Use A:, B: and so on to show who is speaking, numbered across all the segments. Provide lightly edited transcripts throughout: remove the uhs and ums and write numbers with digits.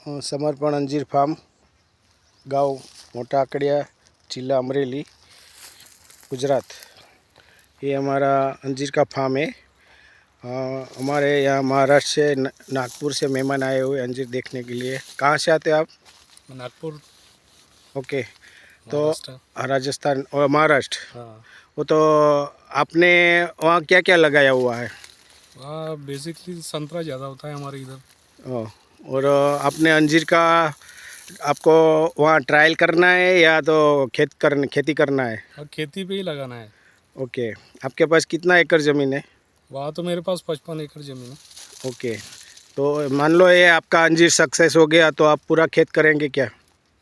A: समर्पण अंजीर फार्म, गांव मोटा आकड़िया, जिला अमरेली, गुजरात। ये हमारा अंजीर का फार्म है। हमारे यहाँ महाराष्ट्र से नागपुर से मेहमान आए हुए अंजीर देखने के लिए। कहाँ से आते हैं आप?
B: नागपुर।
A: ओके, तो राजस्थान और महाराष्ट्र।
B: हाँ,
A: वो तो आपने वहाँ क्या क्या लगाया हुआ है?
B: वहाँ बेसिकली संतरा ज़्यादा होता है हमारे इधर।
A: और आपने अंजीर का आपको वहाँ ट्रायल करना है या तो खेती करना है?
B: और खेती पे ही लगाना है।
A: ओके, आपके पास कितना एकड़ ज़मीन है?
B: वहाँ तो मेरे पास 55 एकड़ ज़मीन है।
A: ओके, तो मान लो ये आपका अंजीर सक्सेस हो गया तो आप पूरा खेत करेंगे क्या?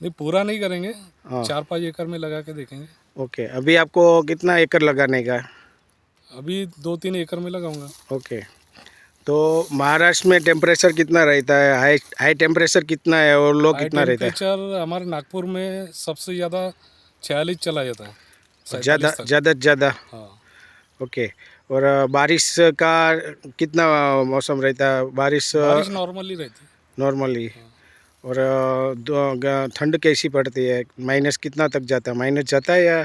B: नहीं, पूरा नहीं करेंगे,
A: हाँ।
B: 4-5 एकड़ में लगा के देखेंगे।
A: ओके, अभी आपको कितना एकड़ लगाने का?
B: अभी 2-3 एकड़ में लगाऊंगा।
A: ओके, तो महाराष्ट्र में टेम्परेचर कितना रहता है? हाई टेम्परेचर कितना है और लो कितना रहता है?
B: टेम्परेचर हमारे नागपुर में सबसे ज़्यादा 46 चला जाता है, 47 तक।
A: ज़्यादा।
B: हाँ,
A: ओके, और बारिश का कितना मौसम रहता है? बारिश
B: नॉर्मली रहती है।
A: नॉर्मली। और ठंड कैसी पड़ती है? माइनस कितना तक जाता है? माइनस जाता है या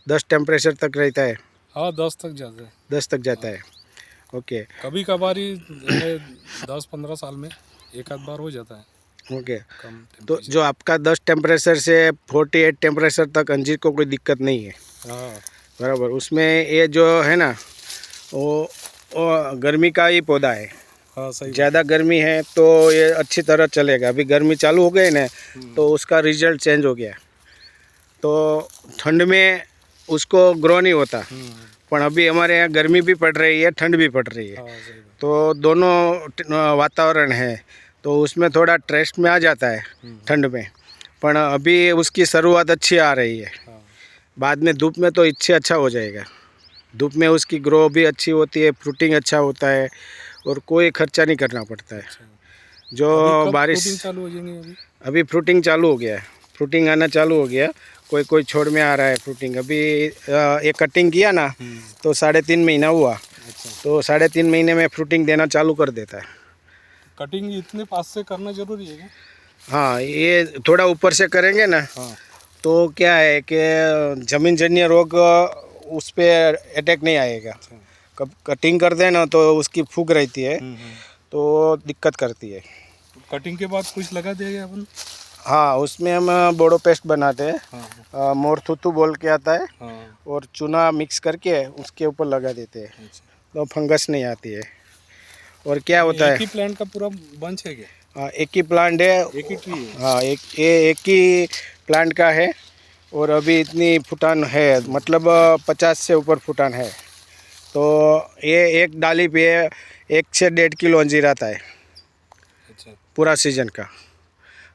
A: 10 टेम्परेचर तक रहता है?
B: हाँ, 10 तक जाता है।
A: 10 तक जाता है। ओके
B: कभी कभार ही 10-15 साल में एक आध बार हो जाता है
A: ओके,
B: कम
A: तो
B: टेम्परेचर।
A: जो आपका 10 टेम्परेचर से 48 टेम्परेचर तक अंजीर को कोई दिक्कत नहीं है,
B: हाँ,
A: बराबर। उसमें ये जो है ना वो गर्मी का ही पौधा है।
B: हाँ, सही।
A: ज़्यादा गर्मी है तो ये अच्छी तरह चलेगा। अभी गर्मी चालू हो गई ना तो उसका रिजल्ट चेंज हो गया। तो ठंड में उसको ग्रो नहीं होता, पर अभी हमारे यहाँ गर्मी भी पड़ रही है, ठंड भी पड़ रही है।
B: हाँ, सही बात।
A: तो दोनों वातावरण है तो उसमें थोड़ा ट्रेस्ट में आ जाता है ठंड में, पर अभी उसकी शुरुआत अच्छी आ रही है।
B: हाँ,
A: बाद में धूप में तो इससे अच्छा हो जाएगा। धूप में उसकी ग्रो भी अच्छी होती है, फ्रूटिंग अच्छा होता है और कोई खर्चा नहीं करना पड़ता है। जो
B: अभी कब
A: बारिश
B: फ्रूटिंग चालू हो जाएंगी
A: अभी फ्रूटिंग चालू हो गया है, फ्रूटिंग आना चालू हो गया। कोई छोड़ में आ रहा है फ्रूटिंग। अभी ये कटिंग किया ना तो 3.5 महीना हुआ।
B: अच्छा,
A: तो 3.5 महीने में फ्रूटिंग देना चालू कर देता है।
B: कटिंग इतने पास से करना जरूरी है क्या?
A: हाँ, ये थोड़ा ऊपर से करेंगे ना
B: हाँ,
A: तो क्या है कि जमीन जन्य रोग उस पर अटैक नहीं आएगा।
B: अच्छा।
A: कब कटिंग कर देना तो उसकी फूक रहती है तो दिक्कत करती है।
B: तो कटिंग के बाद कुछ लगा देगा अपन?
A: हाँ, उसमें हम बोडो पेस्ट बनाते हैं।
B: हाँ,
A: मोरथुतु बोल के आता है,
B: हाँ,
A: और चूना मिक्स करके उसके ऊपर लगा देते हैं
B: अच्छा।
A: तो फंगस नहीं आती है। और क्या होता
B: एक
A: है,
B: ही प्लांट का पूरा बंच है क्या?
A: हाँ, एक ही प्लांट है।
B: एक ही ट्री है?
A: हाँ, एक ही प्लांट का है। और अभी इतनी फुटान है, मतलब 50 से ऊपर फुटान है। तो ये एक डाली पे 1 से 1.5 किलो अंजीर आता है
B: अच्छा,
A: पूरा सीजन का।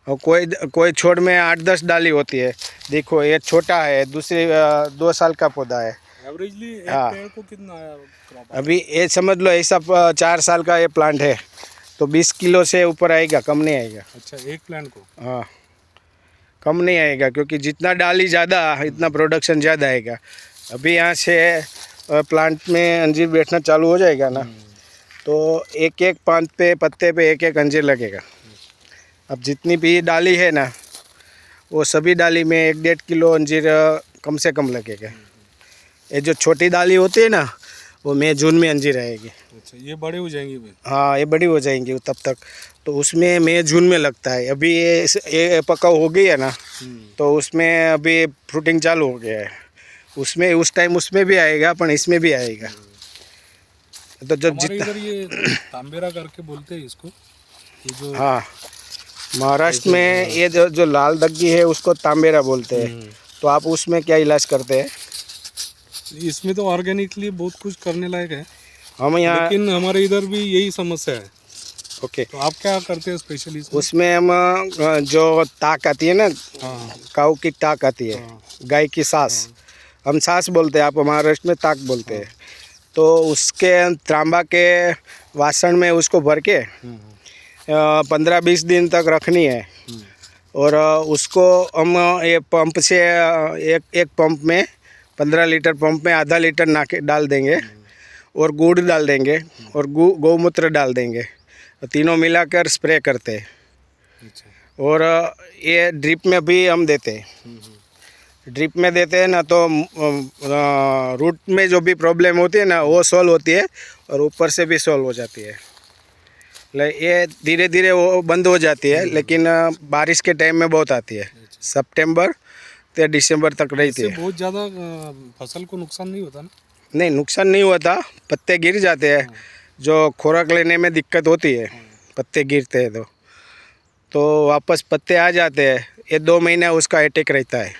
A: और कोई छोड़ में 8-10 डाली होती है। देखो ये छोटा है, दूसरी 2 साल का पौधा है।
B: एवरेजली एक
A: हाँ।
B: पेड़ को कितना आया क्रॉप?
A: अभी ये समझ लो ऐसा 4 साल का ये प्लांट है तो 20 किलो से ऊपर आएगा, कम नहीं आएगा।
B: अच्छा, एक प्लांट को?
A: हाँ, कम नहीं आएगा क्योंकि जितना डाली ज़्यादा इतना प्रोडक्शन ज़्यादा आएगा। अभी यहाँ से प्लांट में अंजीर बैठना चालू हो जाएगा ना तो एक एक पत्ते पे एक एक अंजीर लगेगा। अब जितनी भी डाली है ना वो सभी डाली में 1-1.5 किलो अंजीर कम से कम लगेगा। ये जो छोटी डाली होती है ना वो मई जून में अंजीर आएगी।
B: अच्छा, ये बड़े हो जाएंगे भाई?
A: हाँ, ये बड़ी हो जाएंगी तब तक। तो उसमें मई जून में लगता है। अभी ये पका हो गई है ना तो उसमें अभी फ्रूटिंग चालू हो गया है। उसमें उस टाइम उसमें भी आएगा पर इसमें भी आएगा। तो जब
B: हमारे
A: जितना,
B: इधर ये तांबेरा करके बोलते हैं इसको, ये जो।
A: हाँ, महाराष्ट्र में ये जो लाल दग्गी है उसको तांबेरा बोलते हैं। तो आप उसमें क्या इलाज करते हैं?
B: इसमें तो ऑर्गेनिकली बहुत कुछ करने लायक है,
A: हम यहाँ,
B: लेकिन हमारे इधर भी यही समस्या है।
A: ओके,
B: तो आप क्या करते हैं स्पेशली
A: उसमें हम जो ताक आती है ना,
B: हाँ,
A: काऊ की ताक आती है, गाय की सांस, हम सांस बोलते हैं, आप महाराष्ट्र में ताक बोलते हैं। तो उसके तांबा के वासन में उसको भर के 15-20 दिन तक रखनी है। और उसको हम ये पंप से एक पंप में 15 लीटर पंप में आधा लीटर डाल देंगे और गुड़ डाल देंगे और गौमूत्र डाल देंगे। तीनों मिलाकर स्प्रे करते हैं।
B: अच्छा,
A: और ये ड्रिप में भी हम देते हैं। ड्रिप में देते हैं ना तो रूट में जो भी प्रॉब्लम होती है ना वो सॉल्व होती है और ऊपर से भी सॉल्व हो जाती है। ये धीरे धीरे वो बंद हो जाती है, लेकिन बारिश के टाइम में बहुत आती है। सितंबर से दिसंबर तक रहती
B: इससे
A: है।
B: बहुत ज़्यादा फसल को नुकसान नहीं होता ना?
A: नहीं, नुकसान नहीं होता, पत्ते गिर जाते हैं। जो खुराक लेने में दिक्कत होती है, पत्ते गिरते हैं तो वापस पत्ते आ जाते हैं। ये 2 महीने उसका अटैक रहता है,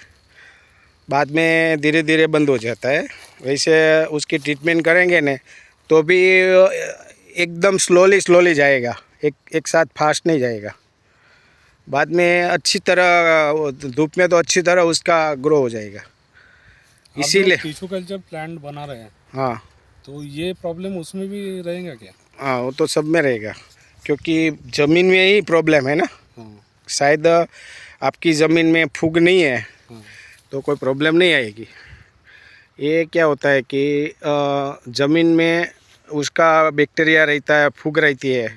A: बाद में धीरे धीरे बंद हो जाता है। वैसे उसकी ट्रीटमेंट करेंगे ना तो भी एकदम स्लोली जाएगा, एक साथ फास्ट नहीं जाएगा। बाद में अच्छी तरह धूप में तो अच्छी तरह उसका ग्रो हो जाएगा। इसीलिए
B: टिश्यू कल्चर प्लांट बना रहे हैं,
A: हाँ
B: तो ये प्रॉब्लम उसमें भी रहेगा क्या?
A: हाँ, वो तो सब में रहेगा, क्योंकि ज़मीन में ही प्रॉब्लम है ना। शायद आपकी ज़मीन में फूग नहीं है तो कोई प्रॉब्लम नहीं आएगी। ये क्या होता है कि ज़मीन में उसका बैक्टीरिया रहता है, फूग रहती है,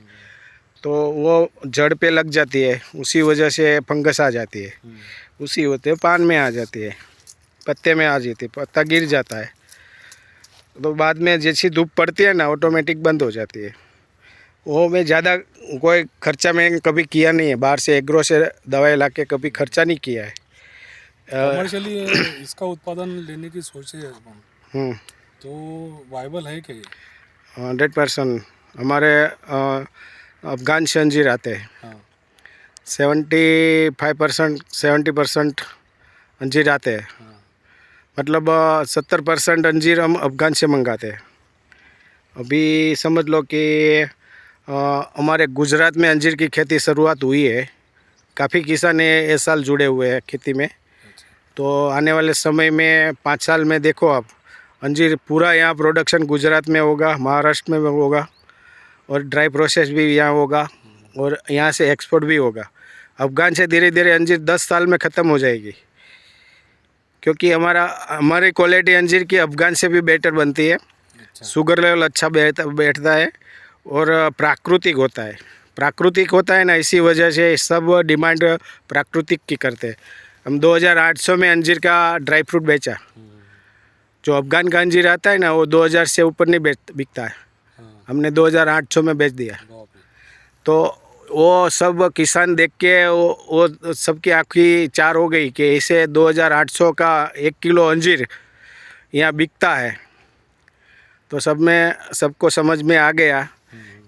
A: तो वो जड़ पे लग जाती है, उसी वजह से फंगस आ जाती है। उसी होते पान में आ जाती है, पत्ते में आ जाती है, पत्ता गिर जाता है। तो बाद में जैसी धूप पड़ती है ना ऑटोमेटिक बंद हो जाती है। वो मैं ज़्यादा कोई खर्चा मैंने कभी किया नहीं है, बाहर से एग्रो से दवाई ला के कभी खर्चा नहीं किया है।
B: कमर्शियली इसका उत्पादन लेने की सोचे हैं अपन, तो वायबल है क्या ये?
A: 100% हमारे अफगान से अंजीर आते हैं।
B: हाँ,
A: 75% 70% अंजीर आते हैं।
B: हाँ,
A: मतलब 70% अंजीर हम अफगान से मंगाते हैं। अभी समझ लो कि हमारे गुजरात में अंजीर की खेती शुरुआत हुई है। काफ़ी किसान ये साल जुड़े हुए हैं खेती में।
B: अच्छा,
A: तो आने वाले समय में 5 साल में देखो आप, अंजीर पूरा यहाँ प्रोडक्शन गुजरात में होगा, महाराष्ट्र में होगा, और ड्राई प्रोसेस भी यहाँ होगा, और यहाँ से एक्सपोर्ट भी होगा। अफगान से धीरे धीरे अंजीर 10 साल में ख़त्म हो जाएगी, क्योंकि हमारी क्वालिटी अंजीर की अफगान से भी बेटर बनती है।
B: अच्छा,
A: शुगर लेवल अच्छा बैठता है और प्राकृतिक होता है ना, इसी वजह से सब डिमांड प्राकृतिक की करते हैं। हम 2800 में अंजीर का ड्राई फ्रूट बेचा। जो अफगान का अंजीर आता है ना वो 2000 से ऊपर नहीं बिकता है,
B: हाँ,
A: हमने 2800 में बेच दिया।
B: बाप रे।
A: तो वो सब किसान देख के वो सबकी आँखें चार हो गई कि इसे 2800 का 1 किलो अंजीर यहाँ बिकता है। तो सबको समझ में आ गया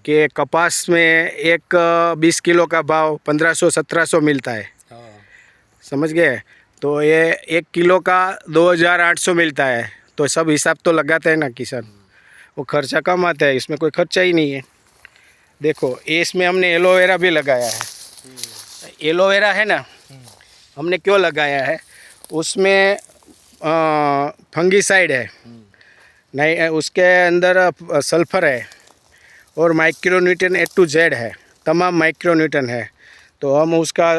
A: कि कपास में एक 20 किलो का भाव 1500-1700 मिलता है,
B: हाँ,
A: समझ गए। तो ये 1 किलो का 2800 मिलता है, तो सब हिसाब तो लगाते हैं ना किसान, वो खर्चा कम आता है, इसमें कोई खर्चा ही नहीं है। देखो ये इसमें हमने एलोवेरा भी लगाया है। एलोवेरा है ना, हमने क्यों लगाया है, उसमें फंगीसाइड है, नहीं उसके अंदर सल्फर है और माइक्रोन्यूट्रन A to Z है, तमाम माइक्रोन्यूट्रन है। तो हम उसका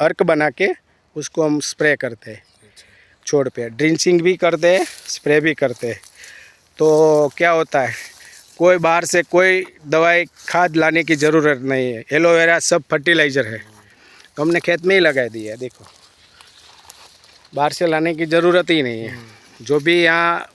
A: अर्क बना के उसको हम स्प्रे करते हैं छोड़ पे, ड्रिंचिंग भी करते हैं, स्प्रे भी करते हैं। तो क्या होता है, कोई बाहर से कोई दवाई खाद लाने की ज़रूरत नहीं है। एलोवेरा सब फर्टिलाइज़र है, तो हमने खेत में ही लगा दिया। देखो बाहर से लाने की ज़रूरत ही नहीं है। जो भी यहाँ